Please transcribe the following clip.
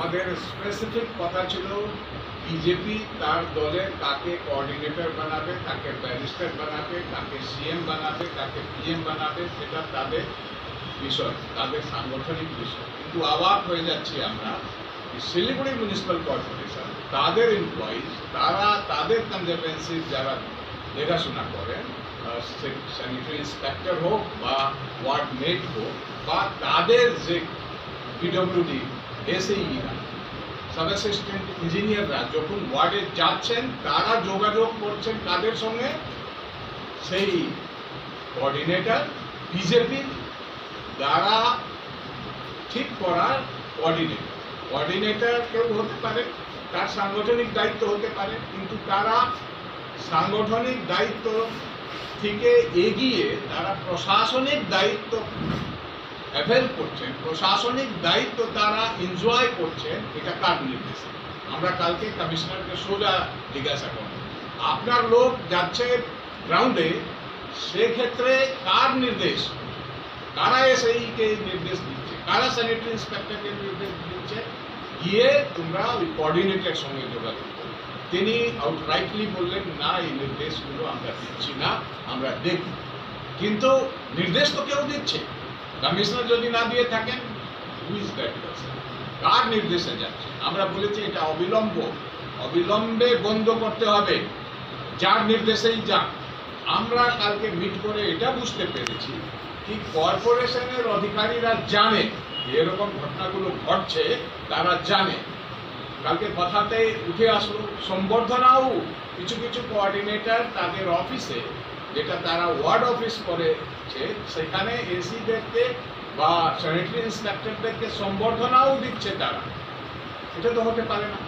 আমাদের স্পেসিফিক কথা ছিল বিজেপি তার দলের কাকে কোঅর্ডিনেটর বানাবে, কাকে ব্যারিস্টার বানাবে, কাকে সিএম বানাবে, কাকে পিএম বানাবে, সেটা তাদের বিষয়, তাদের সাংগঠনিক বিষয়। কিন্তু অবাক হয়ে যাচ্ছি আমরা, শিলিগুড়ি মিউনিসিপ্যাল কর্পোরেশন তাদের এমপ্লয়িজ, তারা তাদের কনজারভেন্সির যারা দেখাশোনা করেন, স্যানিটারি ইন্সপেক্টর হোক বা ওয়ার্ড মেট হোক বা তাদের যে পিডব্লিউডি এসএইরা, সাব অ্যাসিস্ট্যান্ট ইঞ্জিনিয়াররা যখন ওয়ার্ডে যাচ্ছেন, তারা যোগাযোগ করছেন কাদের সঙ্গে? সেই কোঅর্ডিনেটর, বিজেপির দ্বারা ঠিক করার কোঅর্ডিনেটর। কোঅর্ডিনেটর কেউ হতে পারে, তার সাংগঠনিক দায়িত্ব হতে পারে, কিন্তু তারা সাংগঠনিক দায়িত্ব থেকে এগিয়ে তারা প্রশাসনিক দায়িত্ব অ্যাভেল করছেন, প্রশাসনিক দায়িত্ব তারা এনজয় করছেন। এটা কার নির্দেশে? আমরা কালকে কমিশনারকে সোজা জিজ্ঞাসা করব, আপনার লোক যাচ্ছে গ্রাউন্ডে, সেক্ষেত্রে কার নির্দেশ? কারা এসআইকে নির্দেশ দিচ্ছে, কারা স্যানিটারি ইন্সপেক্টরকে নির্দেশ দিচ্ছে গিয়ে তোমরা ওই কোঅর্ডিনেটরের সঙ্গে যোগাযোগ করো? তিনি আউটরাইটলি বললেন, না, এই নির্দেশগুলো আমরা দিচ্ছি না, আমরা দেখি। কিন্তু নির্দেশ তো কেউ দিচ্ছে। কমিশনার যদি না দিয়ে থাকেন, হু ইজ দ্যাট পারসন? কার নির্দেশে যাচ্ছে? আমরা বলেছি এটা অবিলম্বে বন্ধ করতে হবে, যার নির্দেশেই যাক। আমরা কালকে মিট করে এটা বুঝতে পেরেছি কি কর্পোরেশনের অধিকারীরা জানে এরকম ঘটনাগুলো ঘটছে, তারা জানে। কালকে কথাতে উঠে আসলো সম্বর্ধনাও কিছু কিছু কোঅর্ডিনেটর তাদের অফিসে, যেটা তারা ওয়ার্ড অফিস করেছে, সেখানে এসিদেরকে বা স্যানিটারি ইন্সপেক্টরদেরকে সম্বর্ধনাও দিচ্ছে তারা। এটা তো হতে পারে না।